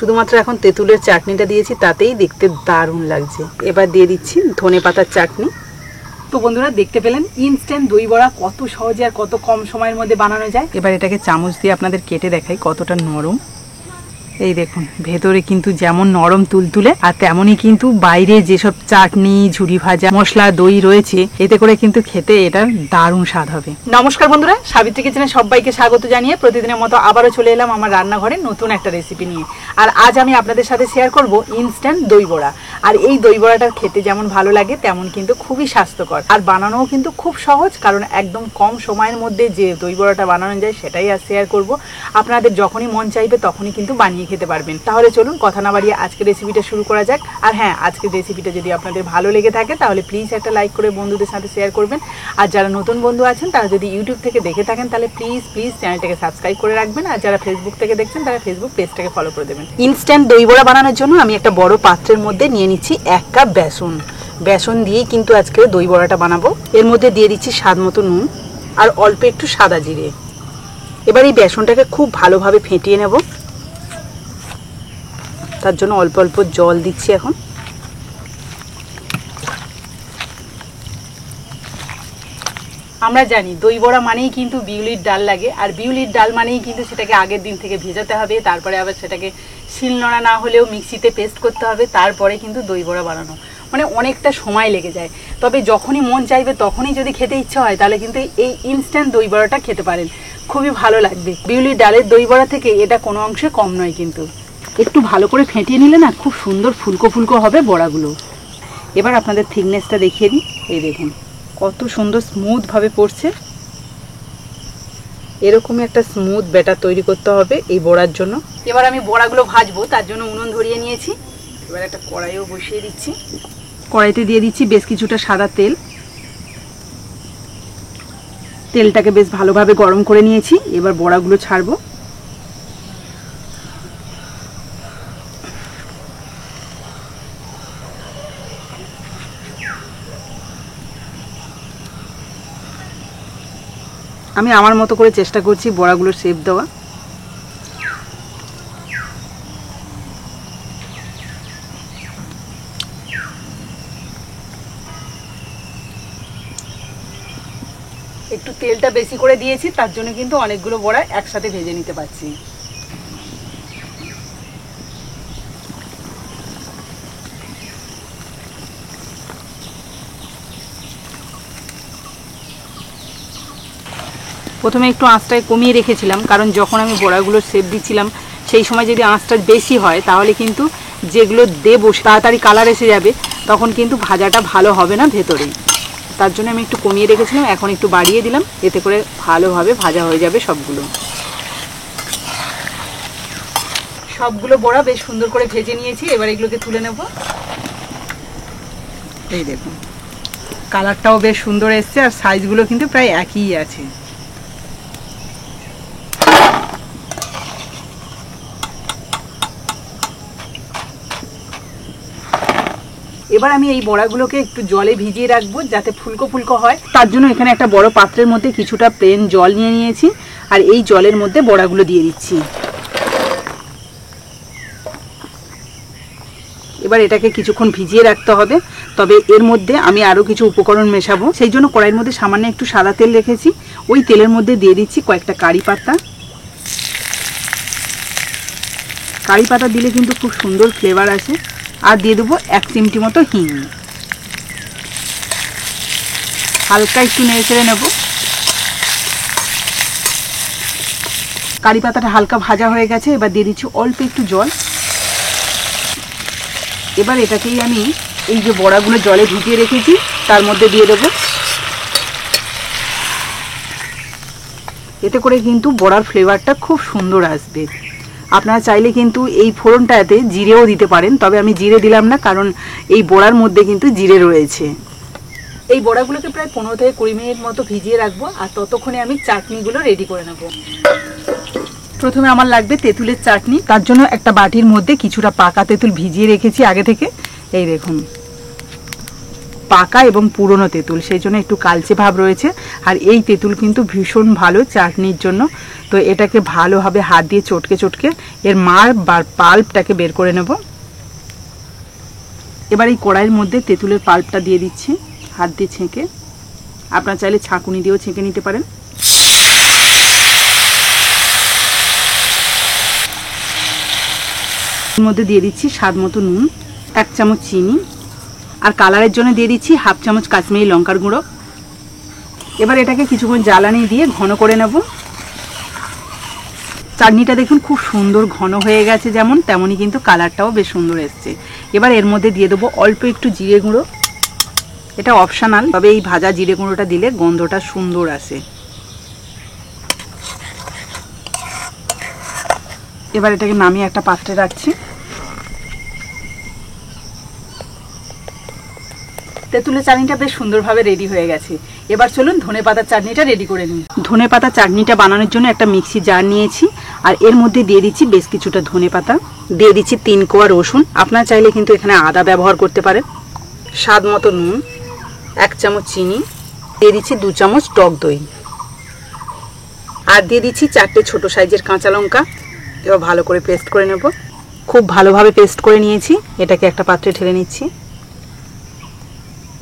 শুধুমাত্র এখন তেঁতুলের চাটনিটা দিয়েছি, তাতেই দেখতে দারুণ লাগছে। এবার দিয়ে দিচ্ছি ধনেপাতার চাটনি। তো বন্ধুরা দেখতে পেলেন ইনস্ট্যান্ট দই বড়া কত সহজে আর কত কম সময়ের মধ্যে বানানো যায়। এবার এটাকে চামচ দিয়ে আপনাদের কেটে দেখাই কতটা নরম। এই দেখুন ভেতরে কিন্তু যেমন নরম তুলতুলে আর তেমনই কিন্তু বাইরে যেসব চাটনি ঝুরি ভাজা মশলা দই রয়েছে এতে করে কিন্তু খেতে এটার দারুণ স্বাদ হবে। নমস্কার বন্ধুরা, সাবিত্রী কিচেনে সবাইকে স্বাগত জানিয়ে প্রতিদিনের মতো আবারও চলে এলাম আমার রান্নাঘরে নতুন একটা রেসিপি নিয়ে। আর আজ আমি আপনাদের সাথে শেয়ার করব ইনস্ট্যান্ট দই বড়া। আর এই দই বড়াটা খেতে যেমন ভালো লাগে তেমন কিন্তু খুবই স্বাস্থ্যকর আর বানানোও কিন্তু খুব সহজ, কারণ একদম কম সময়ের মধ্যে যে দই বড়াটা বানানো যায় সেটাই আজ শেয়ার করব। আপনাদের যখনই মন চাইবে তখনই কিন্তু বানিয়ে খেতে পারবেন। তাহলে চলুন কথা না বাড়িয়ে আজকের রেসিপিটা শুরু করা যাক। আর হ্যাঁ, আজকের রেসিপিটা যদি আপনাদের ভালো লেগে থাকে তাহলে প্লিজ একটা লাইক করে বন্ধুদের সাথে শেয়ার করবেন। আর যারা নতুন বন্ধু আছেন তারা যদি ইউটিউব থেকে দেখে থাকেন তাহলে প্লিজ চ্যানেলটাকে সাবস্ক্রাইব করে রাখবেন। আর যারা ফেসবুক থেকে দেখছেন তারা ফেসবুক পেজটাকে ফলো করে দেবেন। ইনস্ট্যান্ট দই বড়া বানানোর জন্য আমি একটা বড় পাত্রের মধ্যে নিয়ে নিচ্ছি 1 কাপ বেসন দিয়েই কিন্তু আজকে দই বড়াটা বানাবো। এর মধ্যে দিয়ে দিচ্ছি স্বাদ মতো নুন আর অল্প একটু সাদা জিরে। এবার এই বেসনটাকে খুব ভালোভাবে ফেটিয়ে নেব। তার জন্য অল্প অল্প জল দিচ্ছি এখন। আমরা জানি দই বড়া মানেই কিন্তু বিউলির ডাল লাগে, আর বিউলির ডাল মানেই কিন্তু সেটাকে আগের দিন থেকে ভেজাতে হবে, তারপরে আবার সেটাকে শিলনোড়া না হলেও মিক্সিতে পেস্ট করতে হবে, তারপরে কিন্তু দই বড়া বানানো মানে অনেকটা সময় লেগে যায়। তবে যখনই মন চাইবে তখনই যদি খেতে ইচ্ছা হয় তাহলে কিন্তু এই ইনস্ট্যান্ট দই বড়াটা খেতে পারেন, খুবই ভালো লাগবে। বিউলির ডালের দই বড়া থেকে এটা কোনো অংশে কম নয়। কিন্তু একটু ভালো করে ফেটিয়ে নিলে না খুব সুন্দর ফুলকো ফুলকো হবে বড়াগুলো। এবার আপনাদের থিকনেসটা দেখিয়ে দিই। এই দেখুন কত সুন্দর স্মুথ ভাবে পড়ছে। এরকমই একটা স্মুথ ব্যাটার তৈরি করতে হবে এই বড়ার জন্য। এবার আমি বড়াগুলো ভাজবো, তার জন্য উনুন ধরিয়ে নিয়েছি। এবার একটা কড়াইও বসিয়ে দিচ্ছি। কড়াইতে দিয়ে দিচ্ছি বেশ কিছুটা সাদা তেল। তেলটাকে বেশ ভালোভাবে গরম করে নিয়েছি। এবার বড়াগুলো ছাড়বো। আমি আমার মতো করে চেষ্টা করছি বড়াগুলোর শেপ দেওয়া। একটু তেলটা বেশি করে দিয়েছি, তার জন্য কিন্তু অনেকগুলো বড়া একসাথে ভেজে নিতে পারছি। প্রথমে একটু আঁচটা কমিয়ে রেখেছিলাম, কারণ যখন আমি বড়াগুলোর শেপ দিচ্ছিলাম সেই সময় যদি আঁচটা বেশি হয় তাহলে কিন্তু যেগুলো দেবো তাড়াতাড়ি কালার এসে যাবে, তখন কিন্তু ভাজাটা ভালো হবে না ভেতরে। তার জন্য আমি একটু কমিয়ে রেখেছিলাম, এখন একটু বাড়িয়ে দিলাম, এতে করে ভালোভাবে ভাজা হয়ে যাবে সবগুলো। সবগুলো বড়া বেশ সুন্দর করে ভেজে নিয়েছি। এবার এগুলোকে তুলে নেব। এই দেখুন কালারটাও বেশ সুন্দর এসছে আর সাইজগুলো কিন্তু প্রায় একই আছে। এবার আমি এই বড়াগুলোকে একটু জলে ভিজিয়ে রাখবো যাতে ফুলকো ফুলকো হয়। তার জন্য এখানে একটা বড় পাত্রের মধ্যে কিছুটা প্লেন জল নিয়ে নিয়েছি আর এই জলের মধ্যে বড়াগুলো দিয়ে দিচ্ছি। এবার এটাকে কিছুক্ষণ ভিজিয়ে রাখতে হবে। তবে এর মধ্যে আমি আরো কিছু উপকরণ মেশাবো, সেই জন্য কড়াইয়ের মধ্যে সামান্য একটু সাদা তেল রেখেছি। ওই তেলের মধ্যে দিয়ে দিচ্ছি কয়েকটা কারি পাতা। কারি পাতা দিলে কিন্তু খুব সুন্দর ফ্লেভার আসে। আর দিয়ে দেবো 1 চিমটি মতো হিং। হালকা একটু নেড়ে চেড়ে নেব। কারি পাতাটা হালকা ভাজা হয়ে গেছে। এবার দিয়ে দিচ্ছি অল্প একটু জল। এবার এটাকেই আমি এই যে বড়াগুলো জলে ভিজিয়ে রেখেছি তার মধ্যে দিয়ে দেবো। এতে করে কিন্তু বড়ার ফ্লেভারটা খুব সুন্দর আসবে। আপনারা চাইলে কিন্তু এই ফোড়নটাতে জিরেও দিতে পারেন, তবে আমি জিরে দিলাম না, কারণ এই বড়ার মধ্যে কিন্তু জিরে রয়েছে। এই বড়াগুলোকে প্রায় 15 থেকে 20 মিনিট মতো ভিজিয়ে রাখবো, আর ততক্ষণে আমি চাটনিগুলো রেডি করে নেব। প্রথমে আমার লাগবে তেঁতুলের চাটনি। তার জন্য একটা বাটির মধ্যে কিছুটা পাকা তেঁতুল ভিজিয়ে রেখেছি আগে থেকে। এই দেখুন পাকা এবং পুরনো তেঁতুল, সেই জন্য একটু কালচে ভাব রয়েছে। আর এই তেঁতুল কিন্তু ভীষণ ভালো চাটনির জন্য। তো এটাকে ভালোভাবে হাত দিয়ে চটকে চটকে এর মার বা পাল্পটাকে বের করে নেব। এবার এই কড়াইয়ের মধ্যে তেঁতুলের পাল্পটা দিয়ে দিচ্ছি হাত দিয়ে ছেঁকে। আপনারা চাইলে ছাঁকুনি দিয়েও ছেঁকে নিতে পারেন। এর মধ্যে দিয়ে দিচ্ছি স্বাদ মতো নুন, 1 চামচ চিনি, আর কালারের জন্য দিয়ে দিচ্ছি 1/2 চামচ কাশ্মীরি লঙ্কার গুঁড়ো। এবার এটাকে কিছুক্ষণ জ্বালানি দিয়ে ঘন করে নেব। চাটনিটা দেখুন খুব সুন্দর ঘন হয়ে গেছে, যেমন তেমনই কিন্তু কালারটাও বেশ সুন্দর এসছে। এবার এর মধ্যে দিয়ে দেবো অল্প একটু জিরে গুঁড়ো। এটা অপশনাল, তবে এই ভাজা জিরে গুঁড়োটা দিলে গন্ধটা সুন্দর আসে। এবার এটাকে নামিয়ে একটা পাত্রে রাখছি। তেঁতুলের চাটনিটা বেশ সুন্দরভাবে রেডি হয়ে গেছে। এবার চলুন ধনেপাতার চাটনিটা রেডি করে নিই। ধনেপাতার চাটনিটা বানানোর জন্য একটা মিক্সি জার নিয়েছি, আর এর মধ্যে দিয়ে দিচ্ছি বেশ কিছুটা ধনেপাতা, দিয়ে দিচ্ছি 3 কোয়া রসুন। আপনারা চাইলে কিন্তু এখানে আদা ব্যবহার করতে পারেন। স্বাদ মতো নুন, 1 চামচ চিনি, দিয়ে দিচ্ছি 2 চামচ টক দই, আর দিয়ে দিচ্ছি 4টে ছোট সাইজের কাঁচা লঙ্কা। এবার ভালো করে পেস্ট করে নেব। খুব ভালোভাবে পেস্ট করে নিয়েছি, এটাকে একটা পাত্রে ঢেলে নিচ্ছি।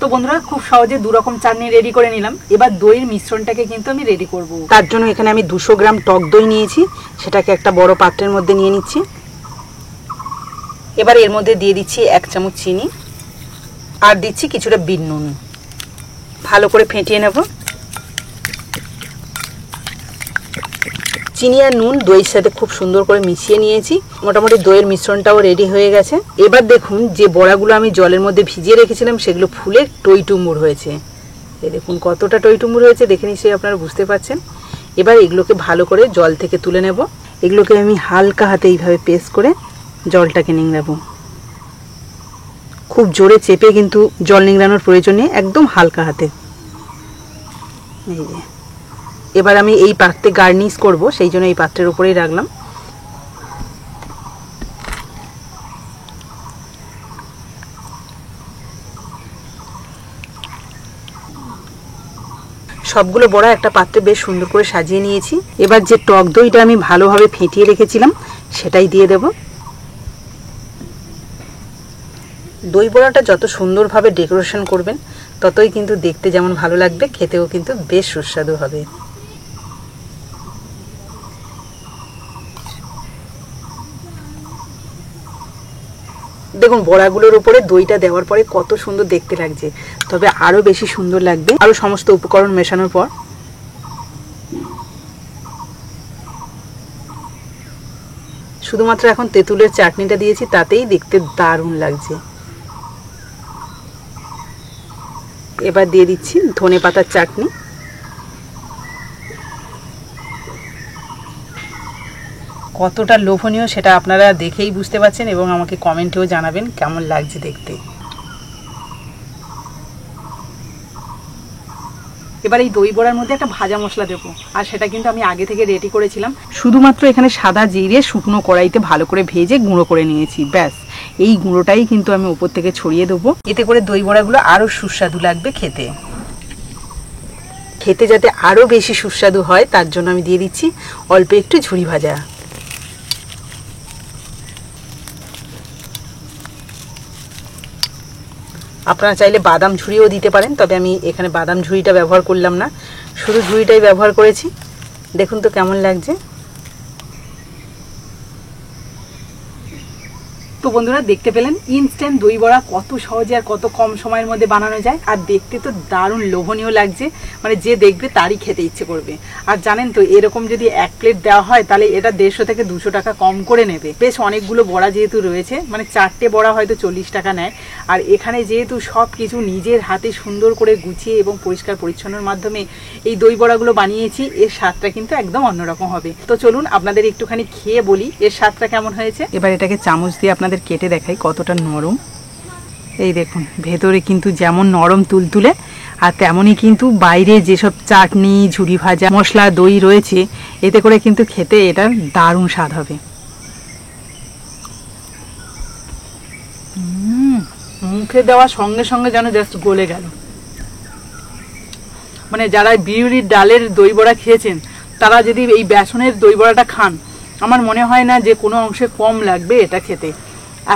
তো বন্ধুরা, খুব সহজে 2 রকম চাটনি রেডি করে নিলাম। এবার দইয়ের মিশ্রণটাকে কিন্তু আমি রেডি করব। তার জন্য এখানে আমি 200 গ্রাম টক দই নিয়েছি, সেটাকে একটা বড় পাত্রের মধ্যে নিয়ে নিচ্ছি। এবার এর মধ্যে দিয়ে দিচ্ছি 1 চামচ চিনি, আর দিচ্ছি কিছুটা বিট নুন। ভালো করে ফেটিয়ে নেব। চিনি আর নুন দইয়ের সাথে খুব সুন্দর করে মিশিয়ে নিয়েছি। মোটামুটি দইয়ের মিশ্রণটাও রেডি হয়ে গেছে। এবার দেখুন যে বড়াগুলো আমি জলের মধ্যে ভিজিয়ে রেখেছিলাম সেগুলো ফুলে টইটুম্বুর হয়েছে। এই দেখুন কতটা টইটুম্বুর হয়েছে, দেখে নিশ্চয়ই আপনারা বুঝতে পারছেন। এবার এগুলোকে ভালো করে জল থেকে তুলে নেব। এগুলোকে আমি হালকা হাতে এইভাবে পেস্ট করে জলটাকে নিংড়াবো। খুব জোরে চেপে কিন্তু জল নিংড়ানোর প্রয়োজন নেই, একদম হালকা হাতে। এই যে এবার আমি এই পাত্রে গার্নিশ করব, সেই জন্য এই পাত্রের উপরেই রাখলাম। সবগুলো বড়া একটা পাত্রে বেশ সুন্দর করে সাজিয়ে নিয়েছি। এবার যে টক দইটা আমি ভালোভাবে ফেটিয়ে রেখেছিলাম সেটাই দিয়ে দেব। দই বড়াটা যত সুন্দরভাবে ডেকোরেশন করবেন ততই কিন্তু দেখতে যেমন ভালো লাগবে, খেতেও কিন্তু বেশ সুস্বাদু হবে। দেখুন বড়াগুলোর উপরে দইটা দেওয়ার পরে কত সুন্দর দেখতে লাগছে, তবে আরো বেশি সুন্দর লাগবে আরো সমস্ত উপকরণ মেশানোর পর। শুধুমাত্র এখন তেঁতুলের চাটনিটা দিয়েছি, তাতেই দেখতে দারুণ লাগছে। এবার দিয়ে দিচ্ছি ধনেপাতার চাটনি। কতটা লোভনীয় সেটা আপনারা দেখেই বুঝতে পারছেন, এবং আমাকে কমেন্টেও জানাবেন কেমন লাগছে দেখতে। এবার এই দই বড়ার মধ্যে একটা ভাজা মশলা দেবো, আর সেটা কিন্তু আমি আগে থেকে রেডি করেছিলাম। শুধুমাত্র এখানে সাদা জিরে শুকনো কড়াইতে ভালো করে ভেজে গুঁড়ো করে নিয়েছি, ব্যাস। এই গুঁড়োটাই কিন্তু আমি উপর থেকে ছড়িয়ে দেবো, এতে করে দই বড়াগুলো আরো সুস্বাদু লাগবে খেতে। খেতে যাতে আরো বেশি সুস্বাদু হয় তার জন্য আমি দিয়ে দিচ্ছি অল্প একটু ঝুরি ভাজা। আপনারা চাইলে বাদাম ঝুড়িও দিতে পারেন, তবে আমি এখানে বাদাম ঝুড়িটা ব্যবহার করলাম না, শুধু ঝুড়িটাই ব্যবহার করেছি। দেখুন তো কেমন লাগছে। তো বন্ধুরা দেখতে পেলেন ইনস্ট্যান্ট দই বড়া কত সহজে আর কত কম সময়ের মধ্যে বানানো যায়, আর দেখতে তো দারুণ লোভনীয় লাগছে, মানে যে দেখবে তারই খেতে ইচ্ছে করবে। আর জানেন তো এরকম যদি 1 প্লেট দেওয়া হয় তাহলে এটা 150 থেকে 200 টাকা কম করে নেবে। বেশ অনেকগুলো বড়া যেহেতু রয়েছে, মানে 4টে বড়া হয়তো 40 টাকা নেয়। আর এখানে যেহেতু সব কিছু নিজের হাতে সুন্দর করে গুছিয়ে এবং পরিষ্কার পরিচ্ছন্নের মাধ্যমে এই দই বড়াগুলো বানিয়েছি, এর স্বাদটা কিন্তু একদম অন্যরকম হবে। তো চলুন আপনাদের একটুখানি খেয়ে বলি এর স্বাদটা কেমন হয়েছে। এবার এটাকে চামচ দিয়ে আপনাদের কেটে দেখাই কতটা নরম। এই দেখুন ভেতরে কিন্তু যেমন নরম তুলতুলে, আর তেমনই কিন্তু বাইরে যেসব চাটনি ঝুরি ভাজা মশলা দই রয়েছে, এতে করে কিন্তু খেতে এটার দারুণ স্বাদ হবে। মুখে দেওয়ার সঙ্গে সঙ্গে যেন জাস্ট গলে গেল। মানে যারা বিউলির ডালের দই বড়া খেয়েছেন তারা যদি এই বেসনের দই বড়াটা খান, আমার মনে হয় না যে কোনো অংশে কম লাগবে এটা খেতে।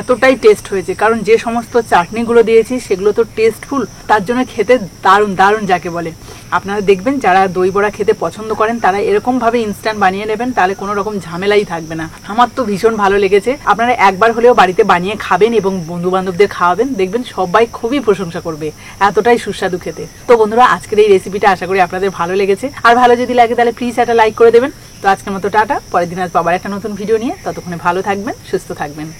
এতটাই টেস্ট হয়েছে, কারণ যে সমস্ত চাটনিগুলো দিয়েছি সেগুলো তো টেস্টফুল, তার জন্য খেতে দারুণ দারুণ যাকে বলে। আপনারা দেখবেন যারা দই বড়া খেতে পছন্দ করেন তারা এরকমভাবে ইনস্ট্যান্ট বানিয়ে নেবেন, তাহলে কোনো রকম ঝামেলাই থাকবে না। আমার তো ভীষণ ভালো লেগেছে। আপনারা একবার হলেও বাড়িতে বানিয়ে খাবেন এবং বন্ধু বান্ধবদের খাওয়াবেন, দেখবেন সবাই খুবই প্রশংসা করবে, এতটাই সুস্বাদু খেতে। তো বন্ধুরা, আজকের এই রেসিপিটা আশা করি আপনাদের ভালো লেগেছে, আর ভালো যদি লাগে তাহলে প্লিজ একটা লাইক করে দেবেন। তো আজকের মতো টাটা, পরের দিন আসবো আবার একটা নতুন ভিডিও নিয়ে। ততক্ষণে ভালো থাকবেন, সুস্থ থাকবেন।